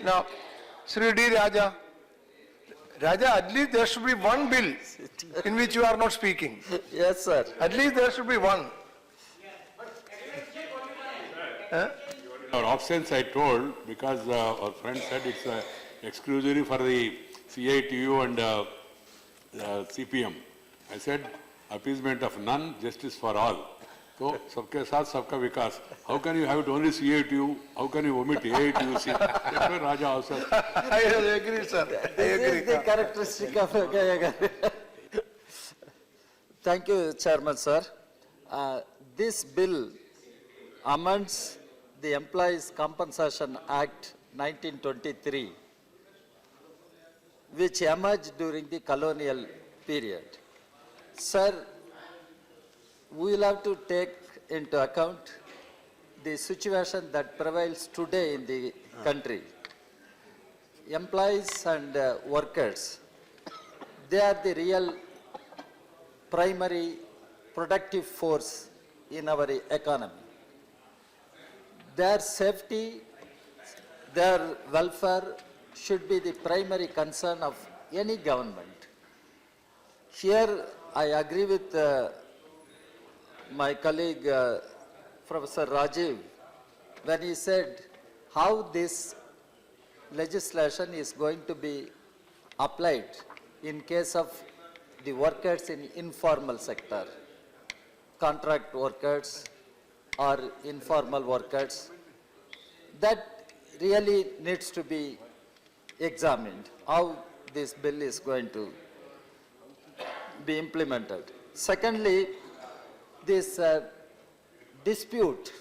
Now, Sri D. Raja, at least there should be one bill in which you are not speaking. Yes, sir. At least there should be one. Our options I told because our friend said it's exclusively for the CITU and CPM. I said appeasement of none, justice for all. So, sabke saath sabka vikas. How can you have it only CITU? How can you omit AITUC? That's why Raja also. I agree, sir. I This agree. is the characteristic of Thank you, Chairman, sir. This bill amends the Employees Compensation Act 1923, which emerged during the colonial period. Sir, we will have to take into account the situation that prevails today in the country. Employees and workers, they are the real primary productive force in our economy. Their safety, their welfare should be the primary concern of any government. Here, I agree with my colleague, Professor Rajiv, when he said how this legislation is going to be applied in case of the workers in informal sector, contract workers or informal workers. That really needs to be examined, how this bill is going to be implemented. Secondly, this dispute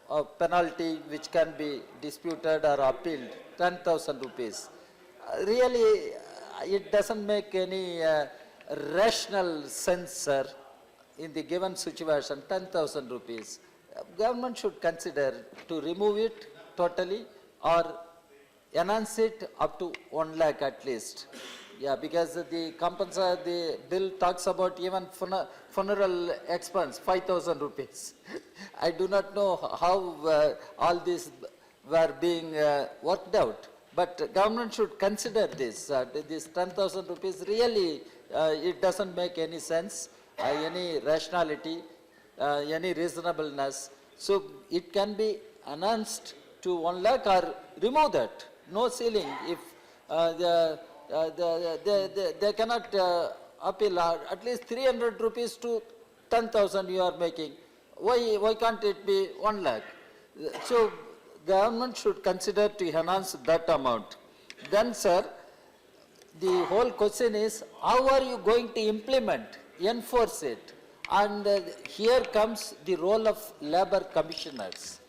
of penalty which can be disputed or appealed, 10,000 rupees. Really, it doesn't make any rational sense, sir, in the given situation, 10,000 rupees. Government should consider to remove it totally or enhance it up to 1 lakh at least. Yeah, because the bill talks about even funeral expense, 5,000 rupees. I do not know how all these were being worked out, but government should consider this. This 10,000 rupees really, it doesn't make any sense, any rationality, any reasonableness. So it can be enhanced to 1 lakh or remove that, no ceiling. If they cannot appeal at least 300 rupees to 10,000 you are making. Why can't it be 1 lakh? So government should consider to enhance that amount. Then, sir, the whole question is how are you going to implement, enforce it? And here comes the role of labor commissioners.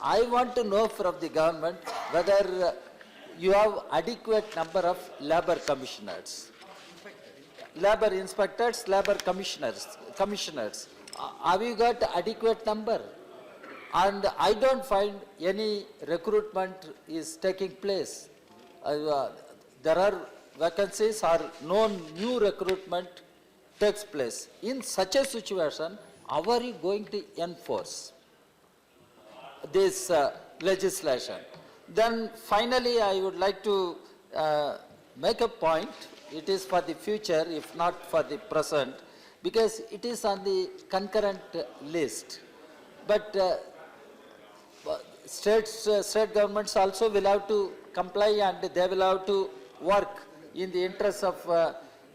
I want to know from the government whether you have adequate number of labor commissioners, labor inspectors, labor commissioners. Have you got adequate number? And I don't find any recruitment is taking place. There are vacancies or no new recruitment takes place. In such a situation, how are you going to enforce this legislation? Then finally, I would like to make a point. It is for the future, if not for the present, because it is on the concurrent list. But state governments also will have to comply and they will have to work in the interest of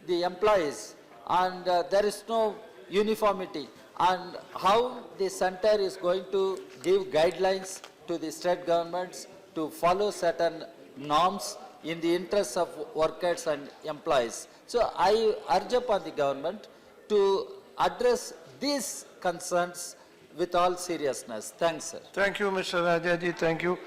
the employees. And there is no uniformity. And how the center is going to give guidelines to the state governments to follow certain norms in the interest of workers and employees. So I urge upon the government to address these concerns with all seriousness. Thanks, sir. Thank you, Mr. Rajaji. Thank you.